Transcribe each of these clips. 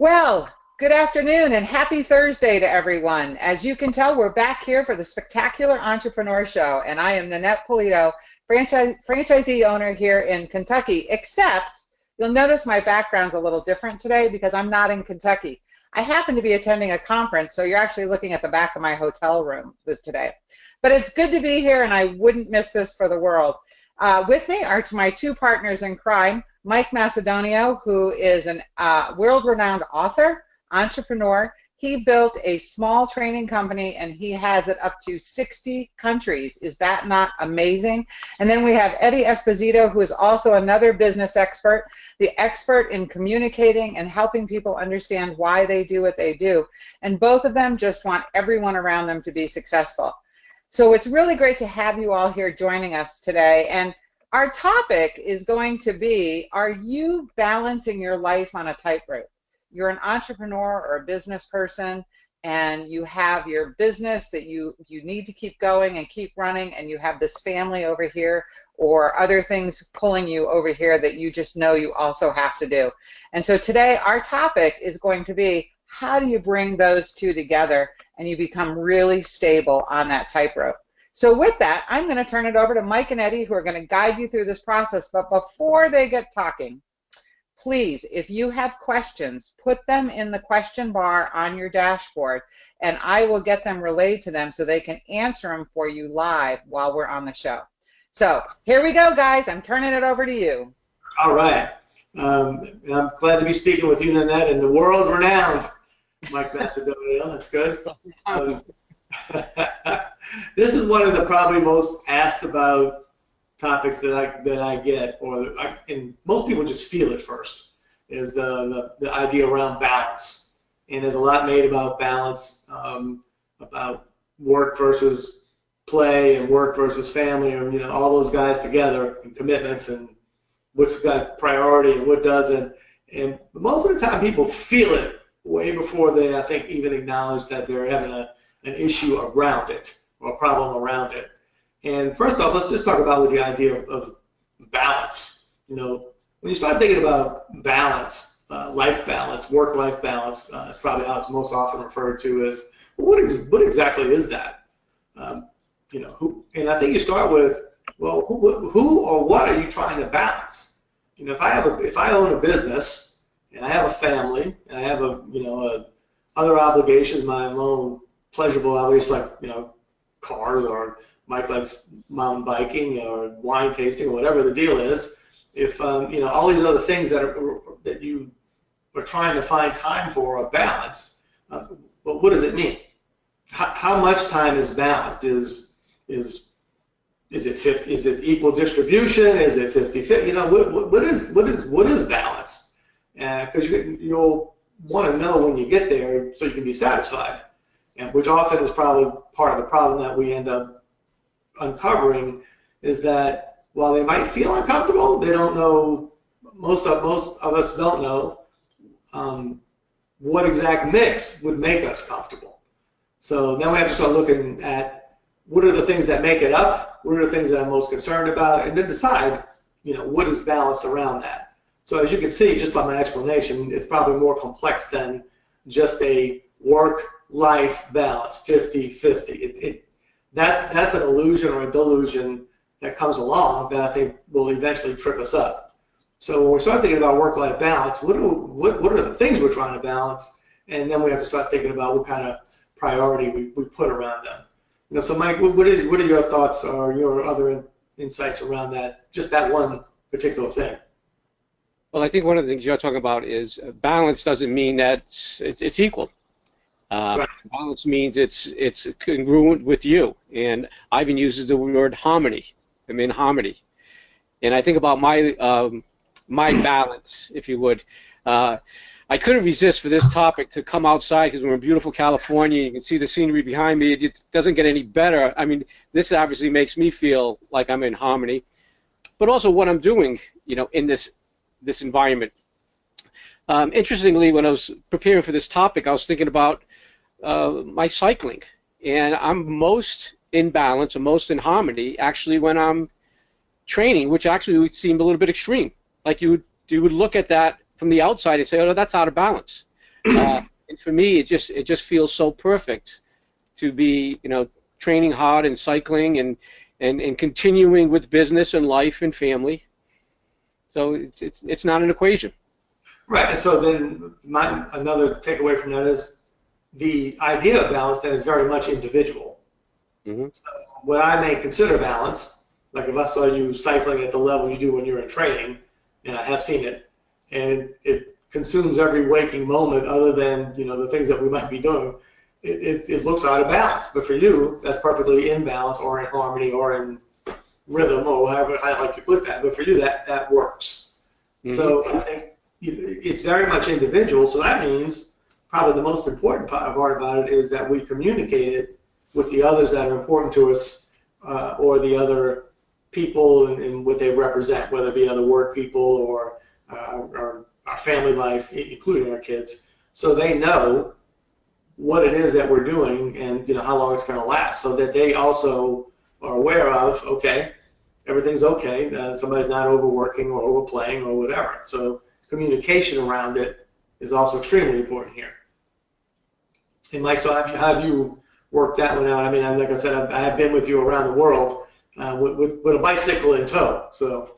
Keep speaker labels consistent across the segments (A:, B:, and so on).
A: Well, good afternoon and happy Thursday to everyone. As you can tell, we're back here for the Spectacular Entrepreneur Show, and I am Nanette Polito, franchisee owner here in Kentucky, except you'll notice my background's a little different today because I'm not in Kentucky. I happen to be attending a conference, so you're actually looking at the back of my hotel room today. But it's good to be here, and I wouldn't miss this for the world. With me are my two partners in crime, Mike Macedonio, who is a world-renowned author, entrepreneur. He built a small training company, and he has it up to 60 countries. Is that not amazing? And then we have Eddie Esposito, who is also another business expert, the expert in communicating and helping people understand why they do what they do. And both of them just want everyone around them to be successful. So it's really great to have you all here joining us today. And our topic is going to be, are you balancing your life on a tightrope? You're an entrepreneur or a business person, and you have your business that you need to keep going and keep running, and you have this family over here or other things pulling you over here that you just know you also have to do. And so today our topic is going to be, how do you bring those two together and you become really stable on that tightrope? So with that, I'm going to turn it over to Mike and Eddie, who are going to guide you through this process. But before they get talking, please, if you have questions, put them in the question bar on your dashboard, and I will get them relayed to them so they can answer them for you live while we're on the show. So here we go, guys. I'm turning it over to you.
B: All right. And I'm glad to be speaking with you, Nanette, and the world-renowned Mike Macedonio. That's good. This is one of the probably most asked about topics that I get, and most people just feel it first, is the idea around balance. And there's a lot made about balance, about work versus play and work versus family, or all those guys together, and commitments, and what's got priority and what doesn't. And most of the time, people feel it way before they, I think, even acknowledge that they're having an issue around it or a problem around it. And first off, let's just talk about the idea of balance. When you start thinking about balance, life balance, work-life balance, is probably how it's most often referred to as, well, what exactly is that? And I think you start with, well, who or what are you trying to balance? If I own a business and I have a family and I have other obligations, my own pleasurable obligations, like cars, or Mike likes mountain biking or wine tasting or whatever the deal is. If all these other things that you are trying to find time for a balance, but what does it mean? How much time is balanced? Is it 50? Is it equal distribution? Is it 50-50? What is balance? Because you'll want to know when you get there so you can be satisfied, and which often is probably part of the problem that we end up uncovering, is that while they might feel uncomfortable, they don't know. Most of us don't know what exact mix would make us comfortable. So then we have to start looking at what are the things that make it up, what are the things that I'm most concerned about, and then decide, what is balanced around that. So as you can see, just by my explanation, it's probably more complex than just a work-life balance, 50-50. That's an illusion or a delusion that comes along that I think will eventually trip us up. So when we start thinking about work-life balance, what are the things we're trying to balance? And then we have to start thinking about what kind of priority we put around them. So Mike, what are your thoughts or your other insights around that, just that one particular thing?
C: Well, I think one of the things you're talking about is balance doesn't mean that it's equal. Right. Balance means it's congruent with you, and Ivan uses the word harmony. I'm in harmony, and I think about my balance, if you would. I couldn't resist for this topic to come outside because we're in beautiful California. You can see the scenery behind me. It doesn't get any better. I mean, this obviously makes me feel like I'm in harmony, but also what I'm doing, in this environment. Interestingly, when I was preparing for this topic, I was thinking about my cycling, and I'm most in balance and most in harmony actually when I'm training, which actually would seem a little bit extreme. Like you would look at that from the outside and say, oh, that's out of balance. And for me, it just feels so perfect to be, training hard and cycling and continuing with business and life and family. So it's not an equation.
B: Right, and so then another takeaway from that is the idea of balance then is very much individual.
C: Mm-hmm.
B: So what I may consider balance, like if I saw you cycling at the level you do when you're in training, and I have seen it, and it consumes every waking moment other than the things that we might be doing, it looks out of balance. But for you, that's perfectly in balance or in harmony or in rhythm or however I like to put that. But for you, that works. Mm-hmm. So I think it's very much individual. So that means probably the most important part about it is that we communicate it with the others that are important to us, or the other people and what they represent, whether it be other work people or our family life, including our kids, so they know what it is that we're doing and how long it's going to last, so that they also are aware of, okay, everything's okay, somebody's not overworking or overplaying or whatever. So communication around it is also extremely important here. And Mike, so have you worked that one out? I mean, like I said, I have been with you around the world with a bicycle in tow, so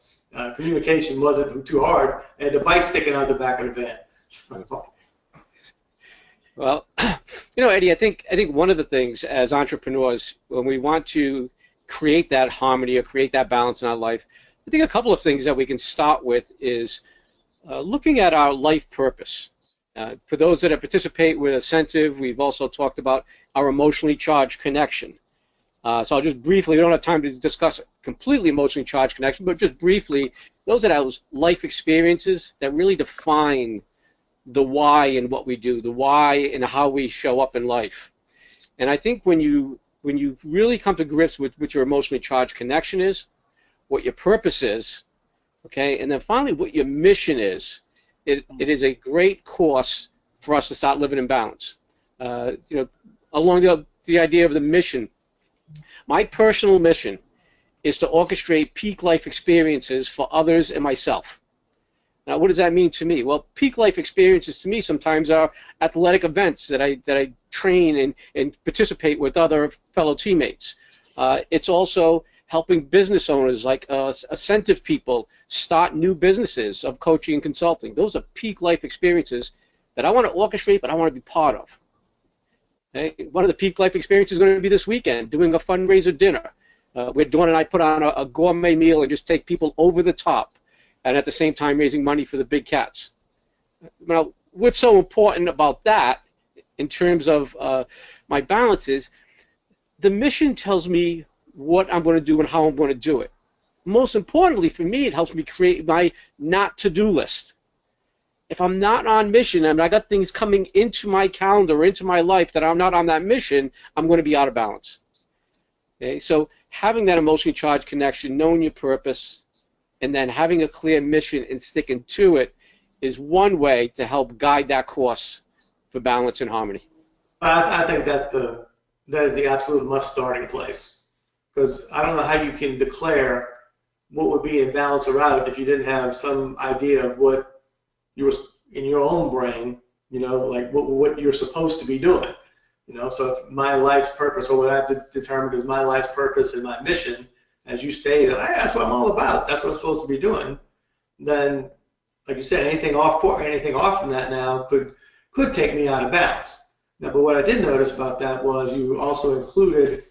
B: communication wasn't too hard. I had the bike sticking out the back of the van.
C: Well, Eddie, I think one of the things as entrepreneurs, when we want to create that harmony or create that balance in our life, I think a couple of things that we can start with is looking at our life purpose. For those that participate with Asentiv, we've also talked about our emotionally charged connection. So I'll just briefly, we don't have time to discuss completely emotionally charged connection, but just briefly, those are those life experiences that really define the why in what we do, the why and how we show up in life. And I think when you really come to grips with what your emotionally charged connection is, what your purpose is, okay, and then finally what your mission is, it is a great course for us to start living in balance. Along the idea of the mission, my personal mission is to orchestrate peak life experiences for others and myself. Now, what does that mean to me? Well, peak life experiences to me sometimes are athletic events that I train and participate with other fellow teammates. It's also helping business owners like Asentiv people start new businesses of coaching and consulting. Those are peak life experiences that I want to orchestrate, but I want to be part of. Okay? One of the peak life experiences is going to be this weekend, doing a fundraiser dinner. Where Dawn and I put on a gourmet meal and just take people over the top, and at the same time raising money for the big cats. Now, what's so important about that in terms of my balance is the mission tells me what I'm going to do and how I'm going to do it. Most importantly for me, it helps me create my not to-do list. If I'm not on mission and I got things coming into my calendar or into my life that I'm not on that mission, I'm going to be out of balance. Okay, so having that emotionally charged connection, knowing your purpose, and then having a clear mission and sticking to it is one way to help guide that course for balance and harmony.
B: I think that is the absolute must starting place, because I don't know how you can declare what would be in balance or out if you didn't have some idea of what you were in your own brain, like what you're supposed to be doing. So if my life's purpose, or what I've determined as my life's purpose and my mission, as you stated, that's what I'm all about, that's what I'm supposed to be doing, then, like you said, anything off from that now could take me out of balance. Now, but what I did notice about that was you also included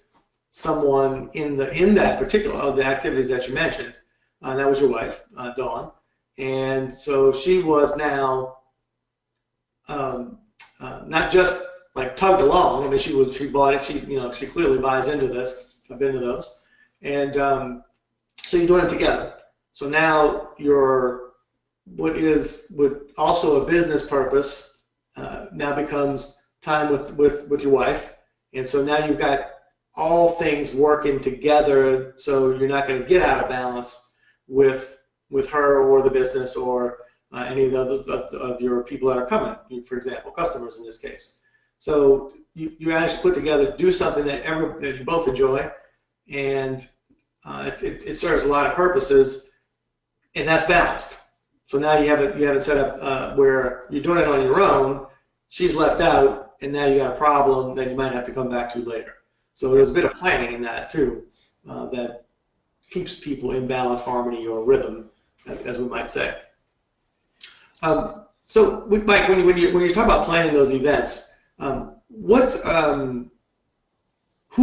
B: someone in that particular of the activities that you mentioned, and that was your wife, Dawn, and so she was now not just like tugged along. I mean, she bought it. She clearly buys into this. I've been to those, and so you're doing it together. So now what also a business purpose now becomes time with your wife, and so now you've got all things working together. So you're not going to get out of balance with her or the business or any of the other of your people that are coming. For example, customers in this case. So you manage to put together, do something that you both enjoy, and it serves a lot of purposes, and that's balanced. So now you have it set up where you're doing it on your own. she's left out, and now you got a problem that you might have to come back to later. So there's a bit of planning in that too, that keeps people in balance, harmony, or rhythm, as we might say. So, Mike, when you talk about planning those events, who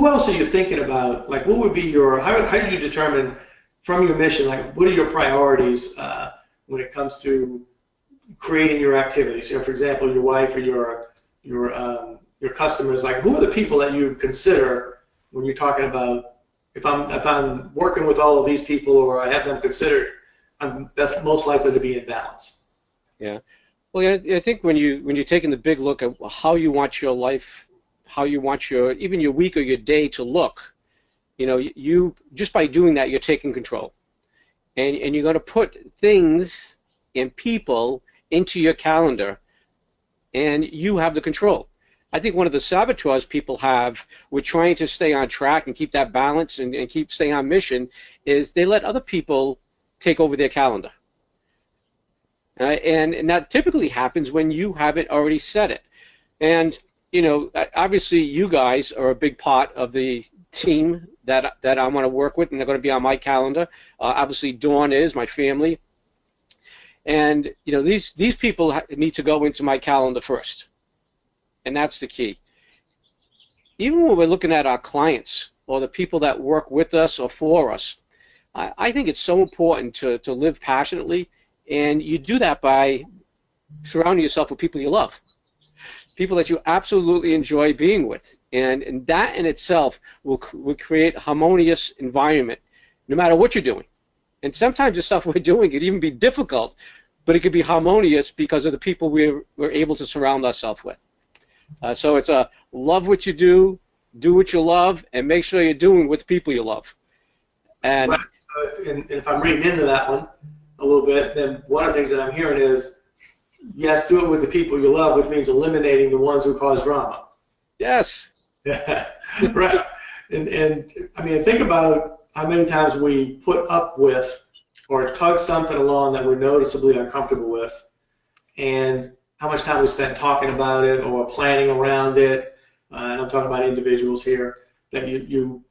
B: else are you thinking about? Like, what would be how do you determine from your mission, like, what are your priorities when it comes to creating your activities? You know, for example, your wife or your customers, like, who are the people that you consider when you're talking about, if I'm working with all of these people, or I have them considered, that's most likely to be in balance.
C: Yeah. Well, yeah, I think when you're taking the big look at how you want your life, how you want even your week or your day to look, you know, you just by doing that, you're taking control, and you're going to put things and people into your calendar, and you have the control. I think one of the saboteurs people have with trying to stay on track and keep that balance and keep staying on mission is they let other people take over their calendar. And that typically happens when you haven't already set it. And, you know, obviously you guys are a big part of the team that I want to work with, and they're going to be on my calendar. Obviously Dawn is, my family. And, you know, these people need to go into my calendar first. And that's the key. Even when we're looking at our clients or the people that work with us or for us, I think it's so important to live passionately. And you do that by surrounding yourself with people you love, people that you absolutely enjoy being with. And that in itself will create a harmonious environment, no matter what you're doing. And sometimes the stuff we're doing could even be difficult, but it could be harmonious because of the people we're able to surround ourselves with. So it's love what you do what you love, and make sure you're doing with people you love. And,
B: right. So if I'm reading into that one a little bit, then one of the things that I'm hearing is, yes, do it with the people you love, which means eliminating the ones who cause drama.
C: Yes.
B: Right. And I mean, think about how many times we put up with or tug something along that we're noticeably uncomfortable with, and how much time we spend talking about it or planning around it. And I'm talking about individuals here, that you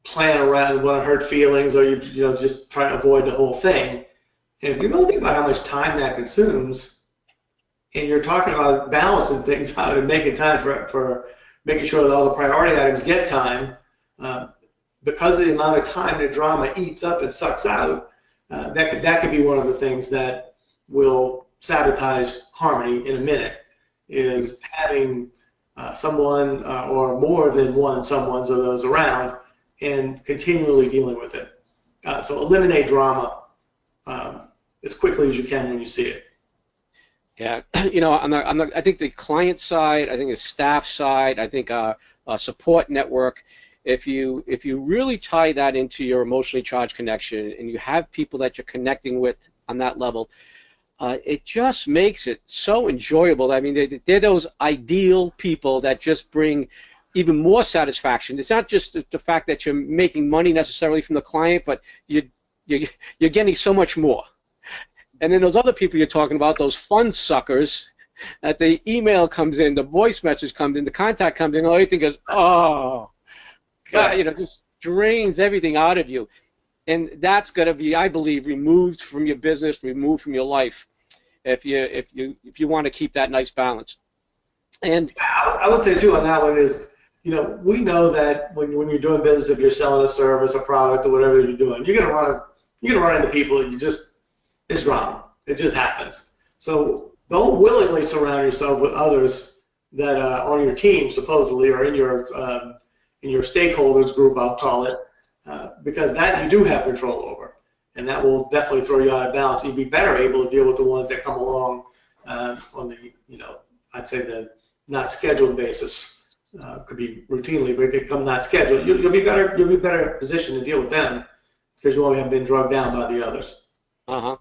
B: plan around what hurt feelings, or you know, just try to avoid the whole thing. And if you really think about how much time that consumes, and you're talking about balancing things out and making time for making sure that all the priority items get time, because of the amount of time the drama eats up and sucks out, that could be one of the things that will sabotage harmony in a minute, is having someone or more than one someone's of those around and continually dealing with it. So eliminate drama as quickly as you can when you see it.
C: Yeah, you know, I think the client side, I think the staff side, I think a support network. If you really tie that into your emotionally charged connection, and you have people that you're connecting with on that level, it just makes it so enjoyable. I mean, they're those ideal people that just bring even more satisfaction. It's not just the fact that you're making money necessarily from the client, but you're getting so much more. And then those other people you're talking about, those fun suckers, that the email comes in, the voice message comes in, the contact comes in, everything goes, oh, God, you know, just drains everything out of you. And that's going to be, I believe, removed from your business, removed from your life, if you want to keep that nice balance. And
B: I would say too on that one is, you know, we know that when you're doing business, if you're selling a service, a product, or whatever you're doing, you're gonna run into people, and it's drama. It just happens. So don't willingly surround yourself with others that are on your team, supposedly, or in your stakeholders group, I'll call it, because that you do have control over, and that will definitely throw you out of balance. You'd be better able to deal with the ones that come along on the, you know, I'd say the not scheduled basis. Could be routinely, but if they come not scheduled, you'll be better positioned to deal with them because you haven't been drugged down by the others.
C: Yeah.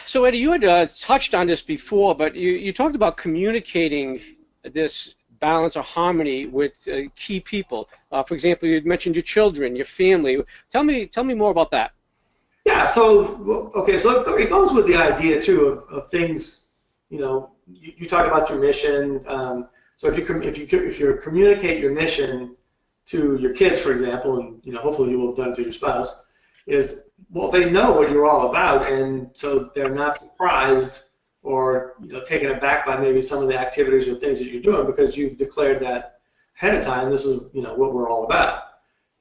C: So Eddie, you had touched on this before, but you talked about communicating this balance or harmony with key people. For example, you mentioned your children, your family. Tell me more about that.
B: Yeah. So okay. So it goes with the idea too of things you talked about your mission. So if you communicate your mission to your kids, for example, and hopefully you will have done it to your spouse, they know what you're all about, and so they're not surprised or taken aback by maybe some of the activities or things that you're doing, because you've declared that ahead of time. This is what we're all about.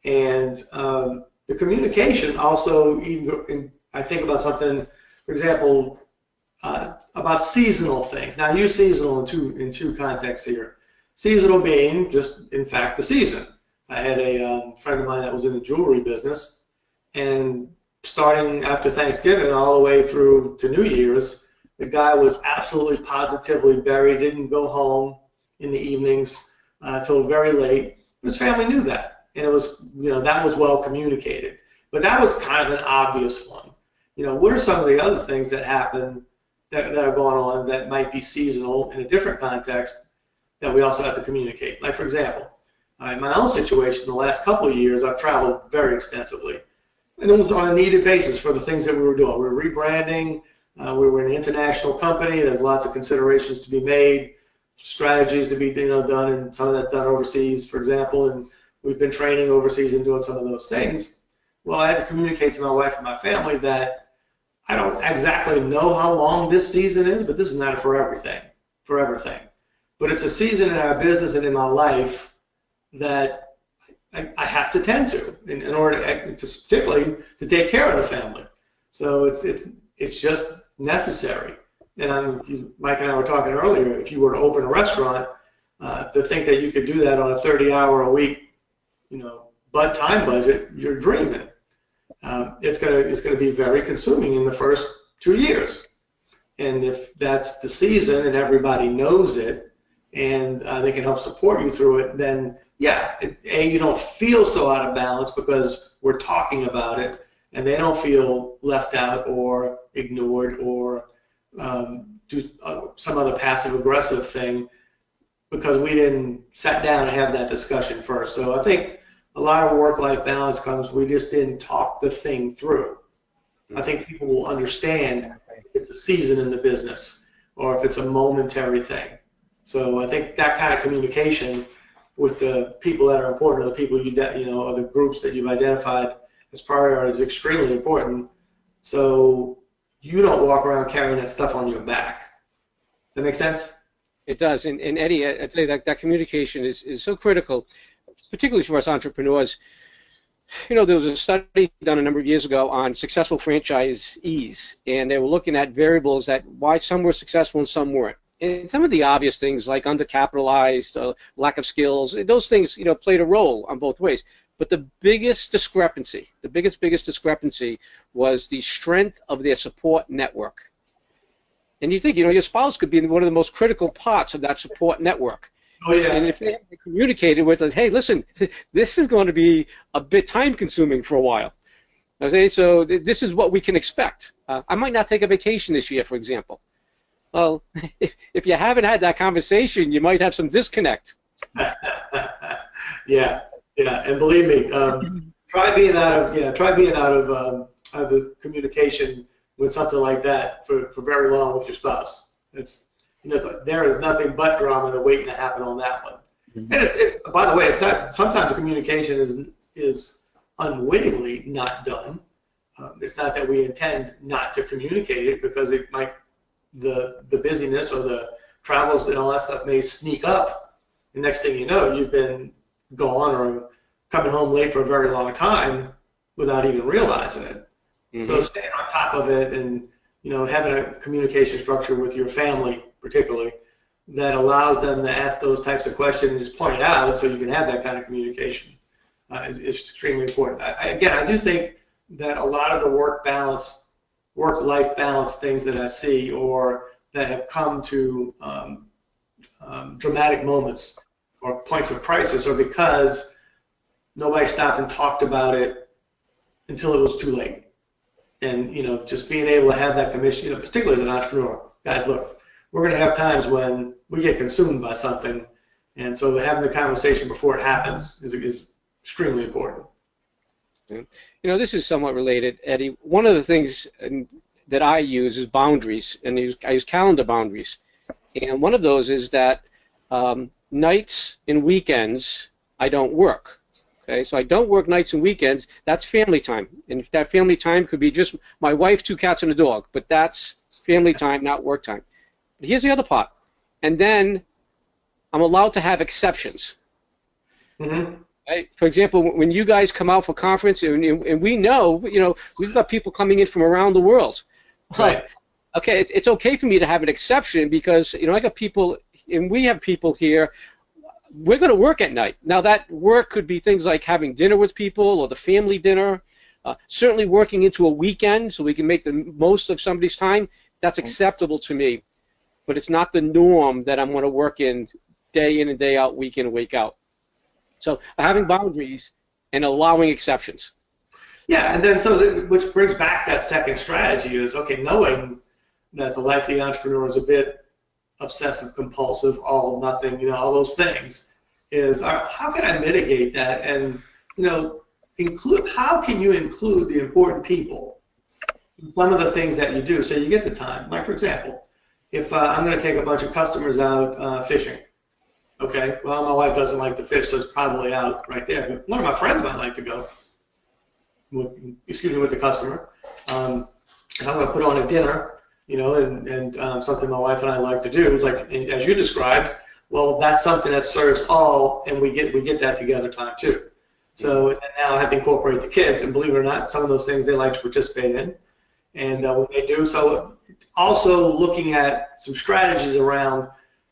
B: And the communication also, I think about something, for example, about seasonal things. Now I use seasonal in two contexts here. Seasonal being just, in fact, the season. I had a friend of mine that was in the jewelry business, and starting after Thanksgiving all the way through to New Year's, the guy was absolutely positively buried, didn't go home in the evenings till very late. His family knew that, and it was, that was well communicated. But that was kind of an obvious one. What are some of the other things that happen that are going on that might be seasonal in a different context that we also have to communicate? Like, for example, in my own situation, the last couple of years, I've traveled very extensively. And it was on a needed basis for the things that we were doing. We were rebranding. We were an international company. There's lots of considerations to be made, strategies to be done, and some of that done overseas, for example. And we've been training overseas and doing some of those things. Well, I had to communicate to my wife and my family that I don't exactly know how long this season is, but this is not for everything. But it's a season in our business and in my life that I have to tend to in order to, particularly to take care of the family. So it's just necessary. And Mike and I were talking earlier, if you were to open a restaurant, to think that you could do that on a 30-hour-a-week, time budget, you're dreaming. It's gonna be very consuming in the first 2 years. And if that's the season and everybody knows it, and they can help support you through it, then yeah, you don't feel so out of balance because we're talking about it, and they don't feel left out or ignored or do some other passive-aggressive thing because we didn't sit down and have that discussion first. So I think a lot of work-life balance comes, we just didn't talk the thing through. I think people will understand if it's a season in the business or if it's a momentary thing. So I think that kind of communication with the people that are important, or the people or the groups that you've identified as priority is extremely important. So you don't walk around carrying that stuff on your back. Does that make sense?
C: It does. And Eddie, I tell you that communication is so critical, particularly for us entrepreneurs. There was a study done a number of years ago on successful franchisees, and they were looking at variables that why some were successful and some weren't. And some of the obvious things like undercapitalized, lack of skills, those things played a role on both ways. But the biggest discrepancy, the biggest discrepancy was the strength of their support network. And you think, your spouse could be one of the most critical parts of that support network.
B: Oh, yeah.
C: And if they haven't communicated with them, hey, listen, this is going to be a bit time-consuming for a while. Okay, so this is what we can expect. I might not take a vacation this year, for example. Well, if you haven't had that conversation, you might have some disconnect.
B: Yeah, and believe me, try being out of the communication with something like that for very long with your spouse. There is nothing but drama that waiting to happen on that one. Mm-hmm. And by the way, it's not. Sometimes the communication is unwittingly not done. It's not that we intend not to communicate it, because it might. The busyness or the travels and all that stuff may sneak up. The next thing you know, you've been gone or coming home late for a very long time without even realizing it. Mm-hmm. So staying on top of it and having a communication structure with your family, particularly, that allows them to ask those types of questions and just point it out so you can have that kind of communication is extremely important. I do think that a lot of the work-life balance things that I see or that have come to dramatic moments or points of crisis are because nobody stopped and talked about it until it was too late. And just being able to have that commission, particularly as an entrepreneur, guys, look, we're going to have times when we get consumed by something, and so having the conversation before it happens is extremely important.
C: This is somewhat related, Eddie. One of the things, and that I use is boundaries, and I use calendar boundaries. And one of those is that nights and weekends I don't work. Okay, so I don't work nights and weekends. That's family time, and that family time could be just my wife, 2 cats, and a dog. But that's family time, not work time. But here's the other part, and then I'm allowed to have exceptions.
B: Mm-hmm.
C: Right? For example, when you guys come out for conference, and we know, we've got people coming in from around the world.
B: Right.
C: Okay, it's okay for me to have an exception because, I got people, and we have people here, we're going to work at night. Now, that work could be things like having dinner with people or the family dinner, certainly working into a weekend so we can make the most of somebody's time. That's acceptable to me, but it's not the norm that I'm going to work in and day out, week in and week out. So having boundaries and allowing exceptions.
B: Yeah, and then which brings back that second strategy is, okay, knowing that the life of the entrepreneur is a bit obsessive, compulsive, all, nothing, all those things, is how can I mitigate that and, how can you include the important people in some of the things that you do so you get the time? Like, for example, if I'm going to take a bunch of customers out fishing, okay, well, my wife doesn't like to fish, so it's probably out right there. But one of my friends might like to go with the customer. And I'm going to put on a dinner, and something my wife and I like to do, like as you described. Well, that's something that serves all, and we get that together time too. So now I have to incorporate the kids, and believe it or not, some of those things they like to participate in, and when they do, so also looking at some strategies around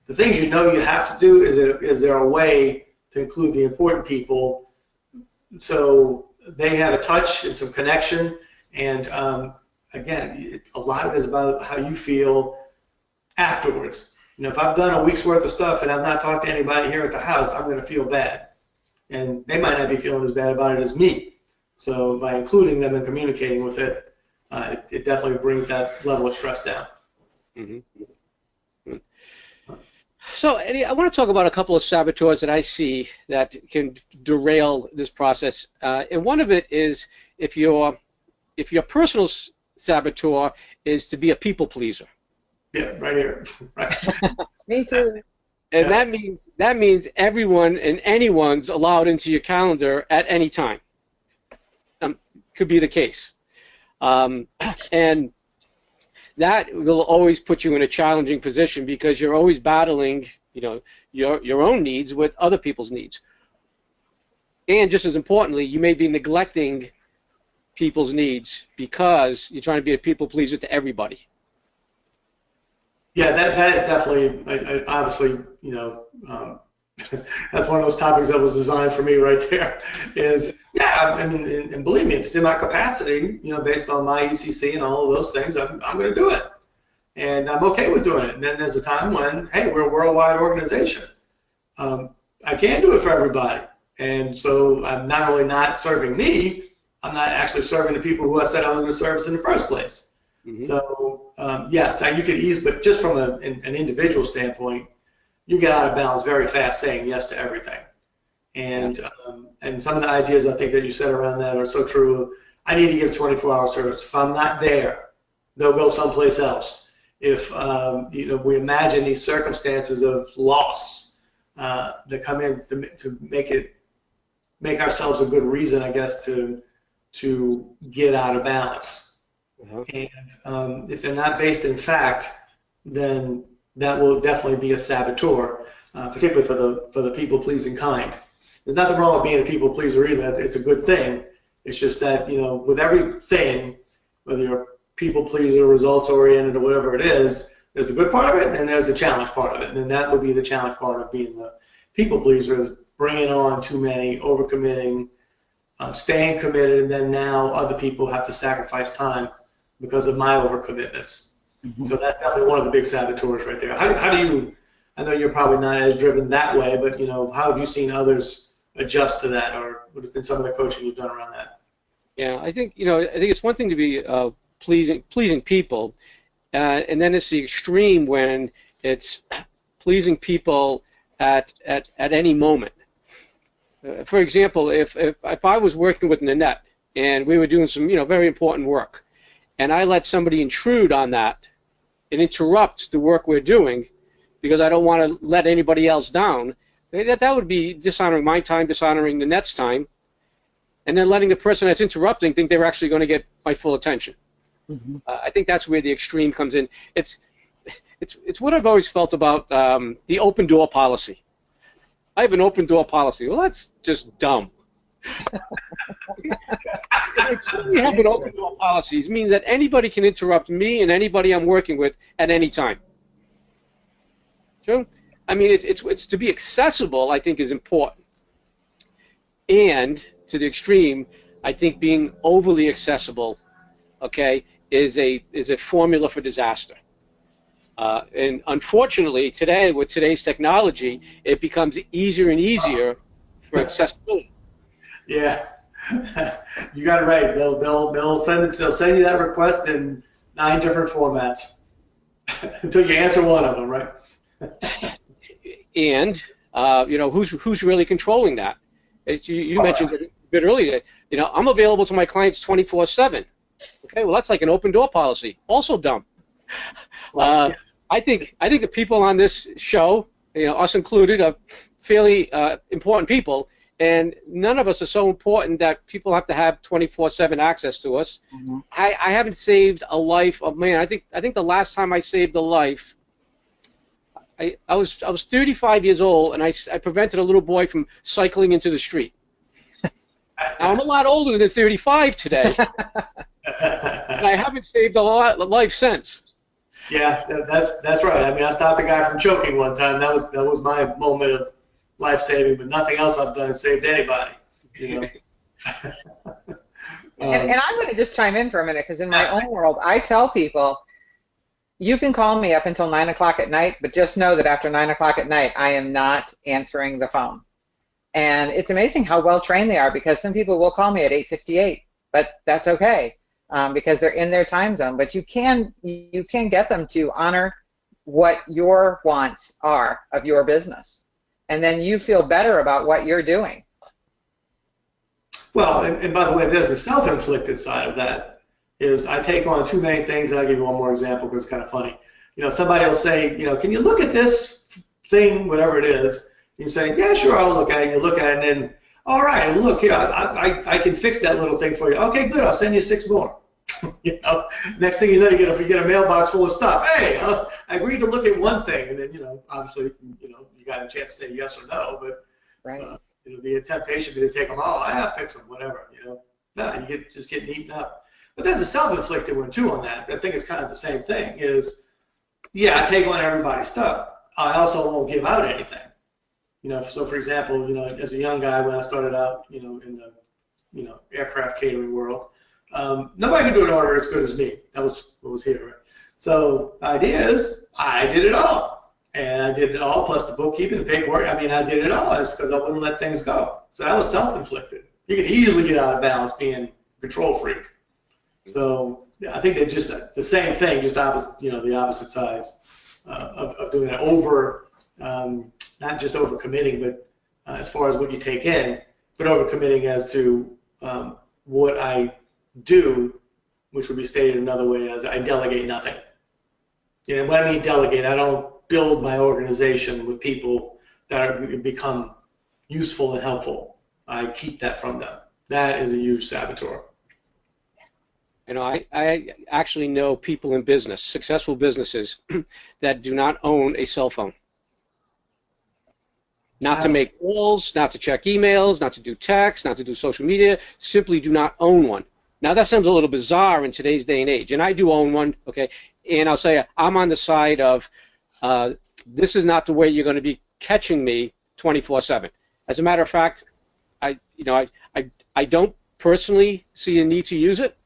B: the things you have to do. Is there a way to include the important people so they have a touch and some connection? And again, a lot of it is about how you feel afterwards. If I've done a week's worth of stuff and I've not talked to anybody here at the house, I'm going to feel bad. And they might not be feeling as bad about it as me. So by including them and communicating with it, it definitely brings that level of stress down.
C: Mm-hmm. So, Eddie, I want to talk about a couple of saboteurs that I see that can derail this process. And one of it is if your personal saboteur is to be a people pleaser.
B: Yeah, right here. Right.
A: Me too.
C: And that means everyone and anyone's allowed into your calendar at any time. Could be the case. And that will always put you in a challenging position because you're always battling, your own needs with other people's needs. And just as importantly, you may be neglecting people's needs because you're trying to be a people pleaser to everybody.
B: Yeah, that is definitely, obviously, that's one of those topics that was designed for me right there. Is and believe me, if it's in my capacity, based on my ECC and all of those things, I'm going to do it, and I'm okay with doing it. And then there's a time when, hey, we're a worldwide organization. I can't do it for everybody, and so I'm not only not serving me, I'm not actually serving the people who I said I was going to service in the first place. Mm-hmm. So yes, you could ease, but just from an individual standpoint, you get out of balance very fast saying yes to everything. And some of the ideas I think that you said around that are so true. I need to give 24-hour service. If I'm not there, they'll go someplace else. If we imagine these circumstances of loss that come in to make ourselves a good reason, I guess, to get out of balance. And if they're not based in fact, then that will definitely be a saboteur, particularly for the people-pleasing kind. There's nothing wrong with being a people-pleaser either. It's a good thing. It's just that, with everything, whether you're a people-pleaser, results-oriented, or whatever it is, there's the good part of it, and there's the challenge part of it. And that would be the challenge part of being the people-pleaser, is bringing on too many, overcommitting, staying committed, and then now other people have to sacrifice time because of my overcommitments. Mm-hmm. So that's definitely one of the big saboteurs right there. How do you, I know you're probably not as driven that way, but how have you seen others adjust to that, or what have been some of the coaching you've done around that?
C: Yeah, I think it's one thing to be pleasing people, and then it's the extreme when it's pleasing people at any moment. For example, if I was working with Nanette and we were doing some very important work, and I let somebody intrude on that and interrupt the work we're doing because I don't want to let anybody else down, that would be dishonoring my time, dishonoring the net's time, and then letting the person that's interrupting think they're actually going to get my full attention.
A: Mm-hmm.
C: I think that's where the extreme comes in. It's what I've always felt about the open door policy. I have an open door policy. Well, that's just dumb. You have an open door policy. It means that anybody can interrupt me and anybody I'm working with at any time. True? I mean, it's to be accessible, I think, is important. And to the extreme, I think being overly accessible, okay, is a formula for disaster. And unfortunately, today, with today's technology, it becomes easier and easier for accessibility.
B: Yeah, you got it right. They'll send you that request in 9 different formats until you answer one of them, right?
C: And you know, who's really controlling that? You mentioned it a bit earlier. You know, I'm available to my clients 24/7. Okay, well that's like an open door policy. Also dumb. I think the people on this show, you know, us included, are fairly important people, and none of us are so important that people have to have 24/7 access to us. Mm-hmm. I haven't saved a life of man. I think the last time I saved a life, I was 35 years old, and I prevented a little boy from cycling into the street. Now, I'm a lot older than 35 today, and I haven't saved a life since.
B: Yeah, that's right. I mean, I stopped a guy from choking one time. That was my moment of life saving, but nothing else I've done has saved anybody. You know.
A: And I'm going to just chime in for a minute, because in my own world, I tell people, you can call me up until 9 o'clock at night, but just know that after 9 o'clock at night, I am not answering the phone. And it's amazing how well trained they are, because some people will call me at 8:58, but that's okay, because they're in their time zone. But you can get them to honor what your wants are of your business, and then you feel better about what you're doing.
B: Well, and by the way, there's the self-inflicted side of that. Is I take on too many things, and I'll give you one more example because it's kind of funny. You know, somebody will say, you know, can you look at this thing, whatever it is? You say, yeah, sure, I'll look at it. You look at it, and then, all right, look here, I can fix that little thing for you. Okay, good, I'll send you 6 more. You know, next thing you know, you get a mailbox full of stuff. Hey, I agreed to look at one thing, and then, you know, obviously, you know, you got a chance to say yes or no, but
A: right.
B: You know, the temptation to take them all, fix them, whatever. You know, no, you just get eaten up. But there's a self-inflicted one too on that. I think it's kind of the same thing. Is yeah, I take on everybody's stuff. I also won't give out anything. You know, so for example, you know, as a young guy when I started out, you know, in the, you know, aircraft catering world, nobody could do an order as good as me. That was what was here. Right? So the idea is I did it all, and I did it all plus the bookkeeping, the paperwork. I mean, I did it all. It's because I wouldn't let things go. So that was self-inflicted. You can easily get out of balance being a control freak. So yeah, I think they're just the same thing, just opposite, you know, the opposite sides of doing it over, not just over committing, but as far as what you take in, but over committing as to what I do, which would be stated another way as I delegate nothing. You know, when I mean delegate, I don't build my organization with people that are become useful and helpful. I keep that from them. That is a huge saboteur.
C: You know, I actually know people in business, successful businesses, that do not own a cell phone. Not to make calls, not to check emails, not to do texts, not to do social media, simply do not own one. Now that sounds a little bizarre in today's day and age, and I do own one, okay, and I'll say I'm on the side of this is not the way you're going to be catching me 24/7. As a matter of fact, I don't personally see a need to use it.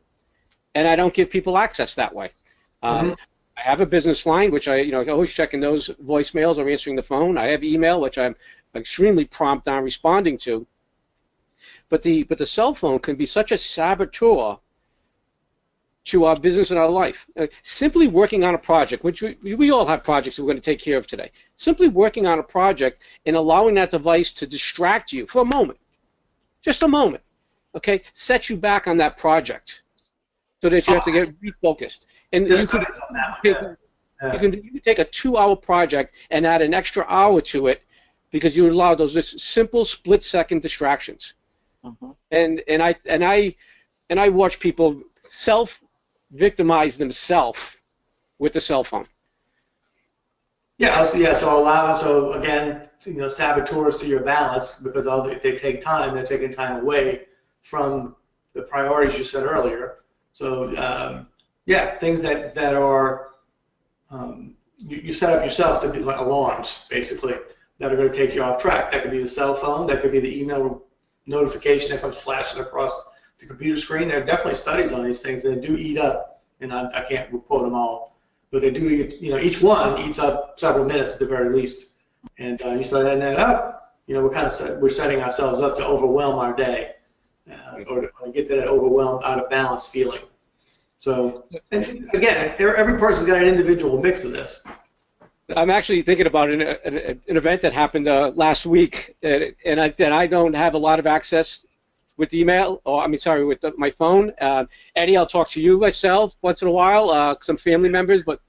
C: And I don't give people access that way. I have a business line, which I always checking those voicemails or answering the phone. I have email, which I'm extremely prompt on responding to. But the cell phone can be such a saboteur to our business and our life. Simply working on a project, which we all have projects that we're going to take care of today. Simply working on a project and allowing that device to distract you for a moment, just a moment, okay, set you back on that project. so that you have to get refocused. And you could, you could take a 2-hour project and add an extra hour to it because you allow those just simple split-second distractions. And I watch people self-victimize themselves with the cell phone.
B: Yeah, so again, saboteurs to your balance, because if they take time, they're taking time away from the priorities you said earlier. So yeah, things that are you set up yourself to be like alarms, basically, that are going to take you off track. That could be the cell phone, that could be the email notification that comes flashing across the computer screen. There are definitely studies on these things that do eat up, and I can't quote them all, but they do eat, each one eats up several minutes at the very least. And you start adding that up, we're setting ourselves up to overwhelm our day, or to get to that overwhelmed, out of balance feeling. So, and again, every person's got an individual mix of this.
C: I'm actually thinking about an event that happened last week, and I don't have a lot of access with email, or with my phone. Eddie, I'll talk to you myself once in a while, some family members, but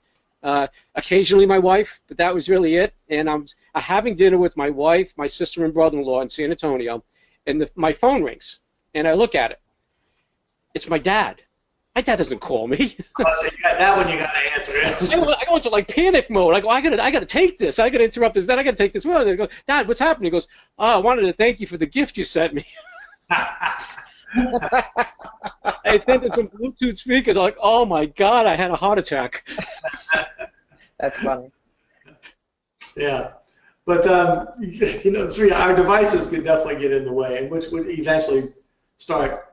C: occasionally my wife. But that was really it. And I'm having dinner with my wife, my sister, and brother-in-law in San Antonio, and my phone rings, and I look at it. It's my dad. My dad doesn't call me.
B: So you got that one, you got to answer it.
C: I go into like panic mode. I go, I gotta take this. I gotta interrupt this. Then I gotta take this. Well, I go, Dad, what's happening? He goes, oh, I wanted to thank you for the gift you sent me. I sent some Bluetooth speakers. I'm like, oh my God, I had a heart attack.
A: That's funny.
B: Yeah, but our devices could definitely get in the way, which would eventually start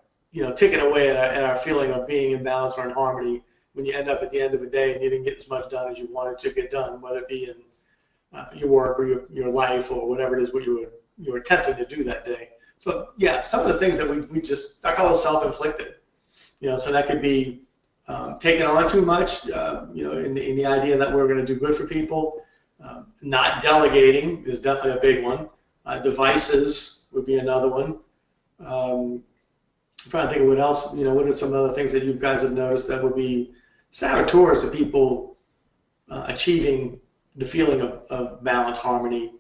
B: ticking away at our feeling of being in balance or in harmony when you end up at the end of the day and you didn't get as much done as you wanted to get done, whether it be in your work or your life or whatever it is what you were attempting to do that day. So yeah, some of the things that we just, I call it self-inflicted. So that could be taking on too much, in the idea that we're going to do good for people. Not delegating is definitely a big one. Devices would be another one. I'm trying to think of what else, what are some other things that you guys have noticed that would be saboteurs to people achieving the feeling of balance, harmony?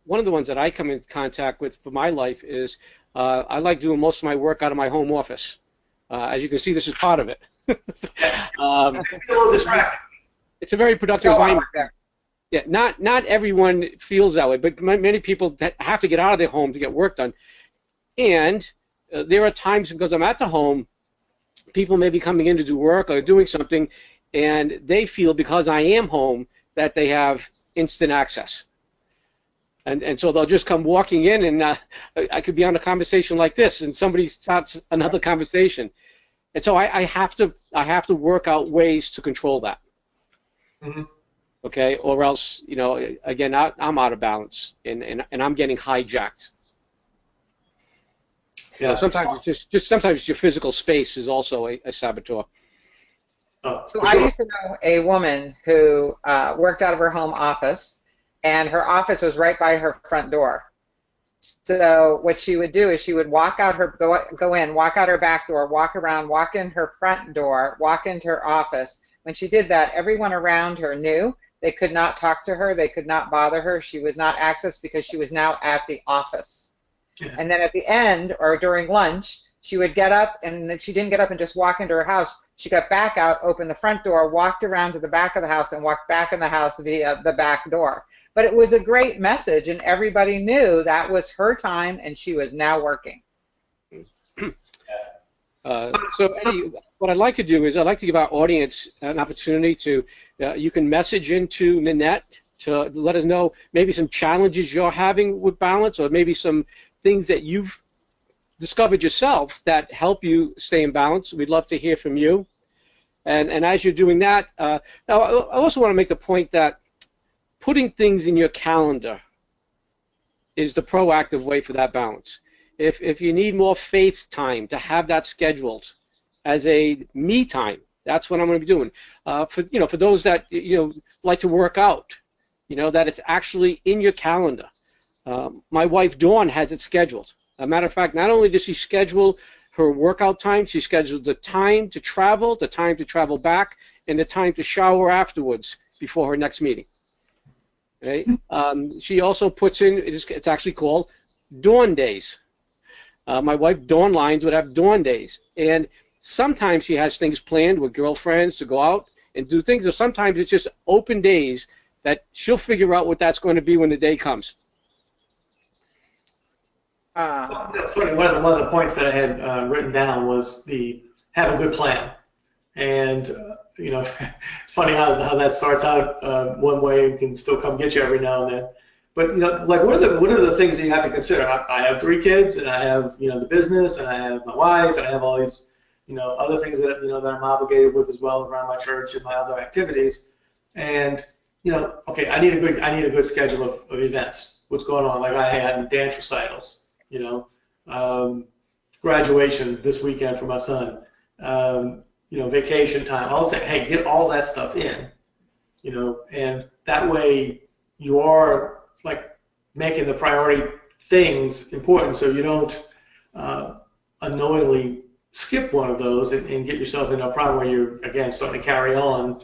C: One of the ones that I come in contact with for my life is I like doing most of my work out of my home office. As you can see, this is part of it.
B: It's a little distracting.
C: It's a very productive environment. Yeah, not everyone feels that way, but many people have to get out of their home to get work done. And there are times, because I'm at the home, people may be coming in to do work or doing something, and they feel because I am home that they have instant access. And so they'll just come walking in, and I could be on a conversation like this, and somebody starts another conversation. And so I have to work out ways to control that. Mm-hmm. Okay, or else, again, I'm out of balance, and I'm getting hijacked. Yeah. So sometimes it's sometimes your physical space is also a saboteur.
A: So I used to know a woman who worked out of her home office, and her office was right by her front door. So what she would do is she would walk out go in, walk out her back door, walk around, walk in her front door, walk into her office. When she did that, everyone around her knew they could not talk to her, they could not bother her. She was not accessed because she was now at the office. Yeah. And then at the end or during lunch, she would get up, and then she didn't get up and just walk into her house. She got back out, opened the front door, walked around to the back of the house, and walked back in the house via the back door. But it was a great message, and everybody knew that was her time, and she was now working.
C: So, Eddie, what I'd like to do is I'd like to give our audience an opportunity to, you can message into Nanette to let us know maybe some challenges you're having with balance, or maybe some things that you've discovered yourself that help you stay in balance. We'd love to hear from you. And as you're doing that, now I also want to make the point that putting things in your calendar is the proactive way for that balance. If you need more faith time, to have that scheduled as a me time, that's what I'm going to be doing. For those that like to work out, that it's actually in your calendar. My wife Dawn has it scheduled. As a matter of fact, not only does she schedule her workout time. She schedules the time to travel back, and the time to shower afterwards before her next meeting. Okay? She also puts in, it's actually called dawn days. My wife, Dawn Lines, would have dawn days. And sometimes she has things planned with girlfriends to go out and do things, or sometimes it's just open days that she'll figure out what that's going to be when the day comes.
B: One of the points that I had written down was have a good plan. And, you know, it's funny how that starts out one way and can still come get you every now and then. But, you know, like, what are the things that you have to consider? I have 3 kids, and I have, you know, the business, and I have my wife, and I have all these, you know, other things that, you know, that I'm obligated with as well around my church and my other activities. And, you know, okay, I need a good schedule of events. What's going on? Like, I had dance recitals, you know, graduation this weekend for my son, you know, vacation time. I'll say, hey, get all that stuff in, you know, and that way you are, like, making the priority things important, so you don't unknowingly skip one of those and get yourself in a problem where you're, again, starting to carry on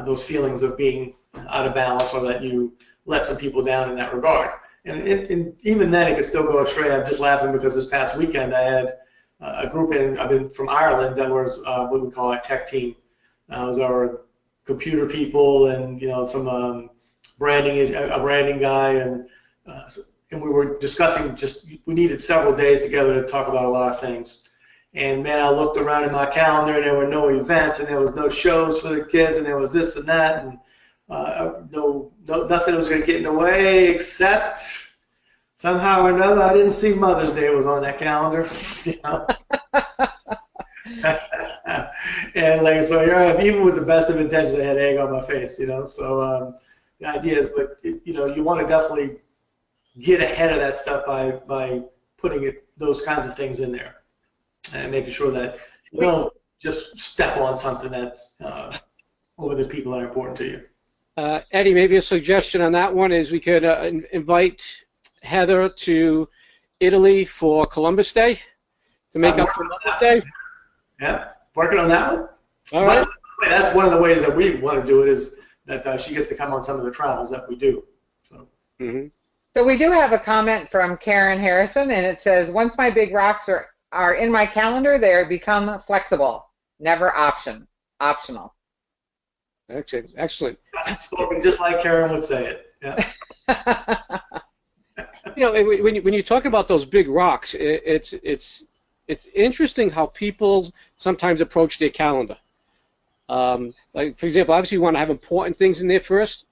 B: those feelings of being out of balance, or that you let some people down in that regard. And even then, it could still go astray. I'm just laughing because this past weekend I had a group I've been from Ireland that was what we call our tech team. It was our computer people, and, you know, some a branding guy, and we were discussing, we needed several days together to talk about a lot of things. And man, I looked around in my calendar, and there were no events, and there was no shows for the kids, and there was this and that, and nothing was going to get in the way, except somehow or another I didn't see Mother's Day was on that calendar. You know? And, like, so here I am, even with the best of intentions, I had egg on my face, you know. So the idea is, but, you know, you want to definitely get ahead of that stuff by putting those kinds of things in there and making sure that you don't just step on something that's over the people that are important to you.
C: Eddie, maybe a suggestion on that one is we could invite Heather to Italy for Columbus Day to make up for Mother's Day. Yeah,
B: working on that one.
C: All right.
B: But that's one of the ways that we want to do it, is that she gets to come on some of the travels that we do. So.
C: Mm-hmm.
A: So we do have a comment from Karen Harrison, and it says, once my big rocks are in my calendar, they become flexible, never optional.
C: Excellent.
B: That's spoken just like Karen would say it. Yeah.
C: You know, when you talk about those big rocks, it's interesting how people sometimes approach their calendar. Like, for example, obviously you want to have important things in there first.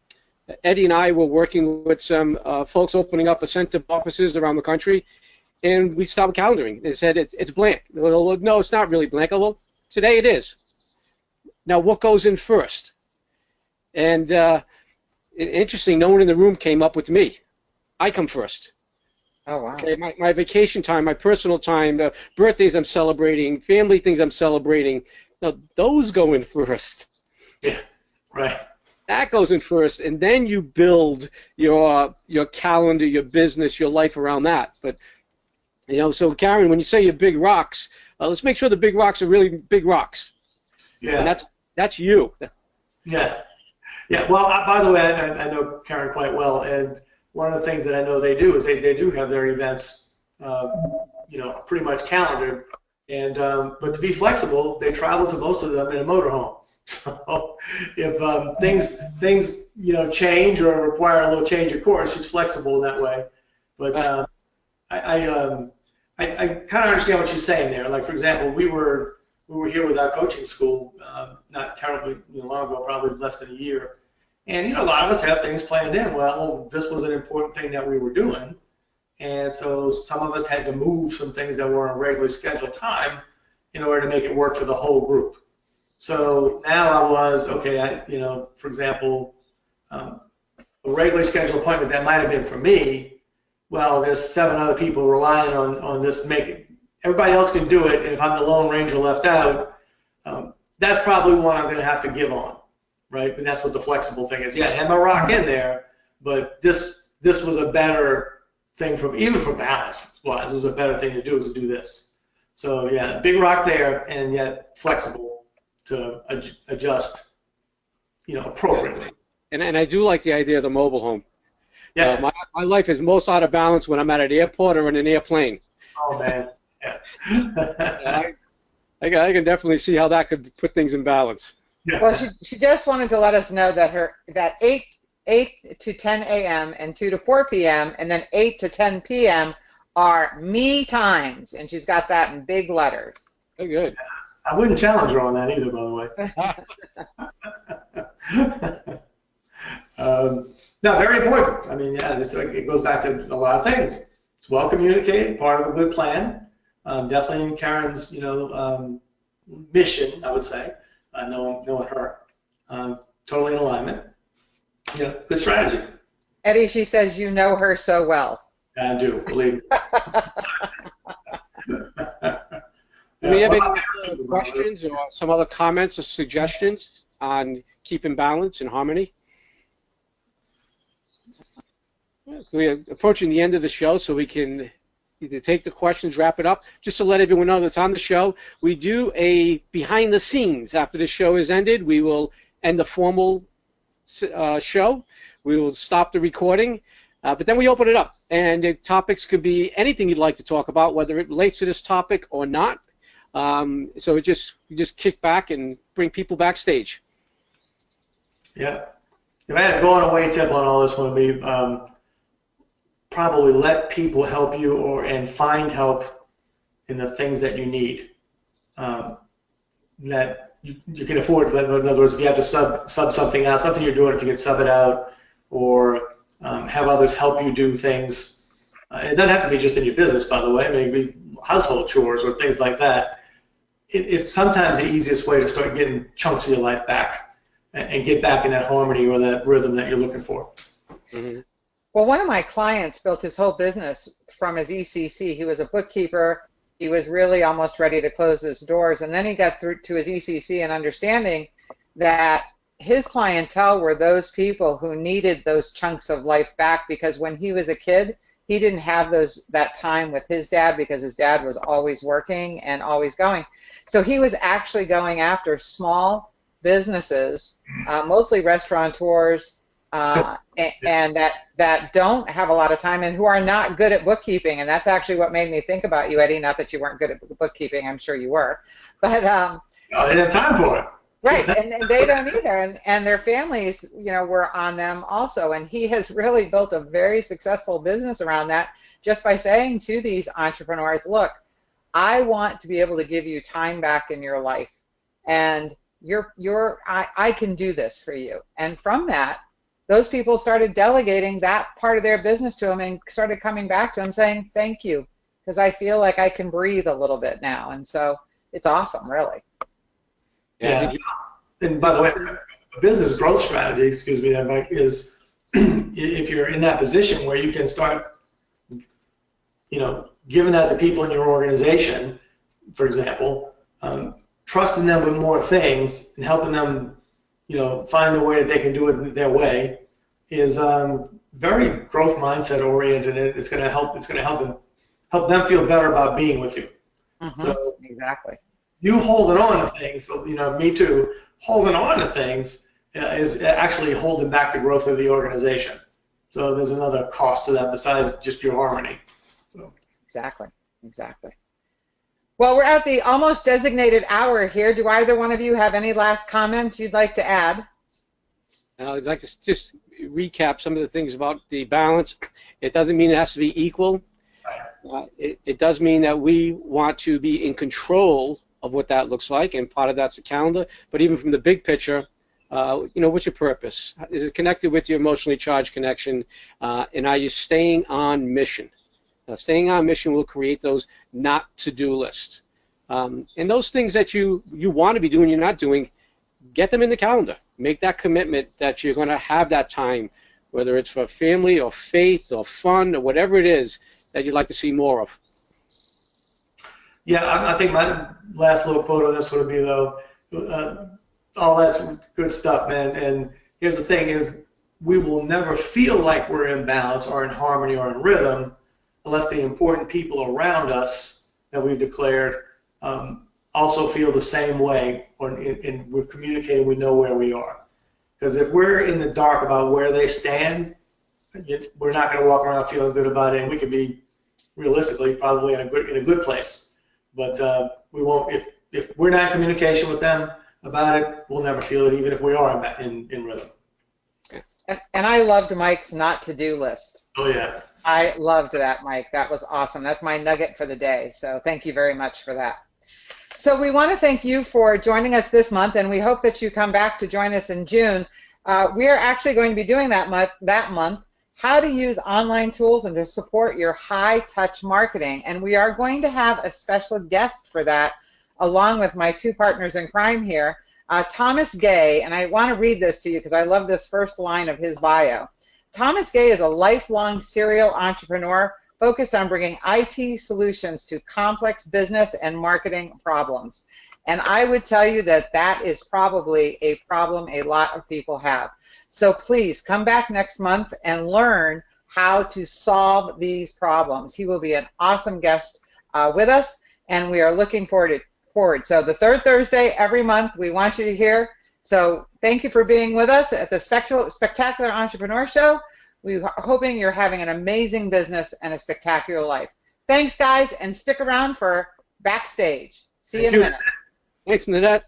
C: Eddie and I were working with some folks opening up Asentiv offices around the country, and we started calendaring. They said it's blank. Well, no, it's not really blank. Well, today it is. Now, what goes in first? And interesting, no one in the room came up with me. I come first.
A: Oh, wow.
C: Okay, my vacation time, my personal time, the birthdays I'm celebrating, family things I'm celebrating, now those go in first.
B: Yeah, right.
C: That goes in first, and then you build your calendar, your business, your life around that. But, you know, so Karen, when you say your big rocks, let's make sure the big rocks are really big rocks.
B: Yeah.
C: And that's you.
B: Yeah. Yeah. Well, by the way, I know Karen quite well, and one of the things that I know they do is they do have their events, you know, pretty much calendared. And but to be flexible, they travel to most of them in a motorhome. So if things you know change or require a little change of course, she's flexible in that way. But I kind of understand what she's saying there. Like, for example, we were here with our coaching school not terribly long ago, probably less than a year. And, you know, a lot of us have things planned in. Well, this was an important thing that we were doing. And so some of us had to move some things that were on regularly scheduled time in order to make it work for the whole group. So now I was, okay, you know, for example, a regularly scheduled appointment that might have been for me, well, there's 7 other people relying on this everybody else can do it, and if I'm the Lone Ranger left out, that's probably one I'm going to have to give on. Right, and that's what the flexible thing is. Yeah, I had my rock in there, but this was a better thing even for balance wise. It was a better thing to do was to do this. So yeah, big rock there, and yet flexible to adjust, appropriately.
C: And I do like the idea of the mobile home.
B: Yeah.
C: My life is most out of balance when I'm at an airport or in an airplane.
B: Oh man. Yeah.
C: I can definitely see how that could put things in balance.
B: Yeah.
A: Well, she just wanted to let us know that 8 to 10 a.m. and 2 to 4 p.m. and then 8 to 10 p.m. are me times, and she's got that in big letters.
C: Oh, good.
B: I wouldn't challenge her on that either, by the way. No, very important. I mean, yeah, it goes back to a lot of things. It's well communicated, part of a good plan. Definitely in Karen's, mission, I would say, knowing her. Totally in alignment. Good strategy.
A: Eddie, she says you know her so well.
B: I do, believe me.
C: Do we have any other questions or some other comments or suggestions on keeping balance and harmony? We're approaching the end of the show, so we can either take the questions, wrap it up. Just to let everyone know that's on the show, we do a behind the scenes. After the show is ended, we will end the formal show. We will stop the recording, but then we open it up. And the topics could be anything you'd like to talk about, whether it relates to this topic or not. So you just kick back and bring people backstage.
B: Yeah. If I had a going away tip on all this one, would be probably let people help you and find help in the things that you need that you can afford. In other words, if you have to sub something out, something you're doing, if you can sub it out or have others help you do things. It doesn't have to be just in your business, by the way. Maybe household chores or things like that. It's sometimes the easiest way to start getting chunks of your life back and get back in that harmony or that rhythm that you're looking for.
A: Mm-hmm. Well, one of my clients built his whole business from his ECC. He was a bookkeeper. He was really almost ready to close his doors. And then he got through to his ECC and understanding that his clientele were those people who needed those chunks of life back, because when he was a kid, he didn't have that time with his dad because his dad was always working and always going. So he was actually going after small businesses, mostly restaurateurs, and that don't have a lot of time and who are not good at bookkeeping. And that's actually what made me think about you, Eddie. Not that you weren't good at bookkeeping, I'm sure you were, but
B: I didn't have time for it.
A: Right, and they don't either, and their families, were on them also. And he has really built a very successful business around that, just by saying to these entrepreneurs, look, I want to be able to give you time back in your life, and I can do this for you. And from that, those people started delegating that part of their business to him and started coming back to him saying, thank you, because I feel like I can breathe a little bit now. And so it's awesome, really.
B: Yeah. And by the way, a business growth strategy, excuse me, Mike, is if you're in that position where you can start, giving that to people in your organization, for example, trusting them with more things and helping them, find the way that they can do it their way, is very growth mindset oriented. It's going to help. It's going to help them feel better about being with you.
A: Mm-hmm.
B: So
A: exactly.
B: You holding on to things, me too. Holding on to things is actually holding back the growth of the organization. So there's another cost to that besides just your harmony. So.
A: Exactly. Well, we're at the almost designated hour here. Do either one of you have any last comments you'd like to add?
C: I'd like to just recap some of the things about the balance. It doesn't mean it has to be equal. It does mean that we want to be in control of what that looks like, and part of that's the calendar. But even from the big picture, what's your purpose? Is it connected with your emotionally charged connection? And are you staying on mission? Staying on mission will create those not to-do lists. And those things that you want to be doing, you're not doing, get them in the calendar. Make that commitment that you're going to have that time, whether it's for family or faith or fun or whatever it is that you'd like to see more of.
B: Yeah, I think my last little quote on this would be, though, all that's good stuff, man. And here's the thing is, we will never feel like we're in balance or in harmony or in rhythm unless the important people around us that we've declared also feel the same way, and we're communicating, we know where we are. Because if we're in the dark about where they stand, we're not going to walk around feeling good about it, and we could be realistically probably in a good place. But we won't, if we're not in communication with them about it, we'll never feel it, even if we are in rhythm.
A: And I loved Mike's not to-do list.
B: Oh yeah.
A: I loved that, Mike. That was awesome. That's my nugget for the day. So thank you very much for that. So we want to thank you for joining us this month, and we hope that you come back to join us in June. We are actually going to be doing that month, how to use online tools and to support your high-touch marketing. And we are going to have a special guest for that, along with my two partners in crime here, Thomas Gay, and I want to read this to you because I love this first line of his bio. Thomas Gay is a lifelong serial entrepreneur focused on bringing IT solutions to complex business and marketing problems. And I would tell you that that is probably a problem a lot of people have. So please come back next month and learn how to solve these problems. He will be an awesome guest with us, and we are looking forward. So the third Thursday every month, we want you to hear. So thank you for being with us at the Spectacular Entrepreneur Show. We're hoping you're having an amazing business and a spectacular life. Thanks, guys, and stick around for Backstage. See you in a minute.
C: Thanks, Nanette.